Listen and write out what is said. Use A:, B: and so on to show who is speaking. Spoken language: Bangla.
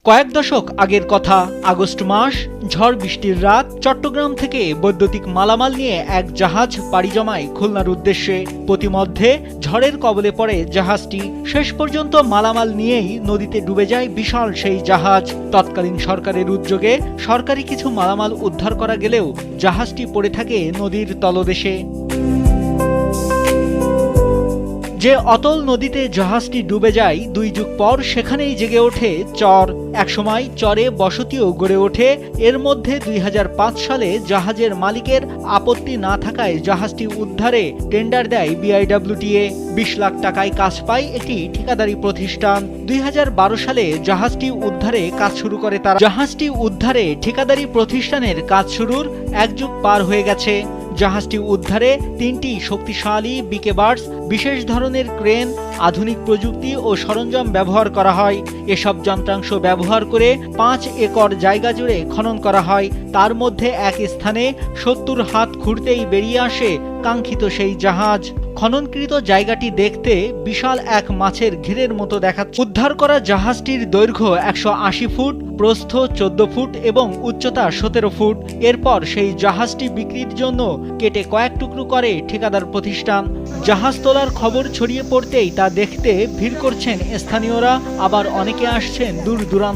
A: কয়েক দশক আগের কথা, আগস্ট মাস, ঝড় বৃষ্টির রাত। চট্টগ্রাম থেকে বৈদ্যুতিক মালামাল নিয়ে এক জাহাজ পাড়ি জমায় খুলনার উদ্দেশ্যে। পথিমধ্যে ঝড়ের কবলে পড়ে জাহাজটি। শেষ পর্যন্ত মালামাল নিয়েই নদীতে ডুবে যায় বিশাল সেই জাহাজ। তৎকালীন সরকারের উদ্যোগে সরকারি কিছু মালামাল উদ্ধার করা গেলেও জাহাজটি পড়ে থাকে নদীর তলদেশে। যে অতল নদীতে জাহাজটি ডুবে যায়, 2 যুগ পর সেখানেই জেগে ওঠে চর। একসময় চরে বসতিও গড়ে ওঠে। এর মধ্যে 2005 সালে জাহাজের মালিকের আপত্তি না থাকায় জাহাজটি উদ্ধারে টেন্ডার দেয় বিআইডব্লিউটিএ। 20 লাখ টাকায় কাজ পায় একটি ঠিকাদারি প্রতিষ্ঠান। 2012 সালে জাহাজটি উদ্ধারে কাজ শুরু করে তারা। জাহাজটি উদ্ধারে ঠিকাদারি প্রতিষ্ঠানের কাজ শুরুর 1 যুগ পার হয়ে গেছে। জাহাজটি উদ্ধারে 3টি শক্তিশালী বিকেবার্স, বিশেষ ধরনের ক্রেন, আধুনিক প্রযুক্তি ও সরঞ্জাম ব্যবহার করা হয়। এসব যন্ত্রাংশ ব্যবহার করে 5 একর জায়গা জুড়ে খনন করা হয়। তার মধ্যে এক স্থানে 70 হাত খুঁড়তেই বেরিয়ে আসে কাঙ্ক্ষিত সেই জাহাজ। খননকৃত জায়গাটি দেখতে বিশাল এক মাছের ঘেরের মতো দেখাচ্ছে। উদ্ধার করা জাহাজটির দৈর্ঘ্য 180 ফুট, প্রস্থ 14 ফুট এবং উচ্চতা 17 ফুট। এরপর সেই জাহাজটি বিক্রির জন্য কেটে কয়েক টুকরো করে ঠিকাদার প্রতিষ্ঠান। জাহাজ তোলার খবর ছড়িয়ে পড়তেই তা দেখতে ভিড় করছেন স্থানীয়রা, আবার অনেকে আসছেন দূর দূরান্ত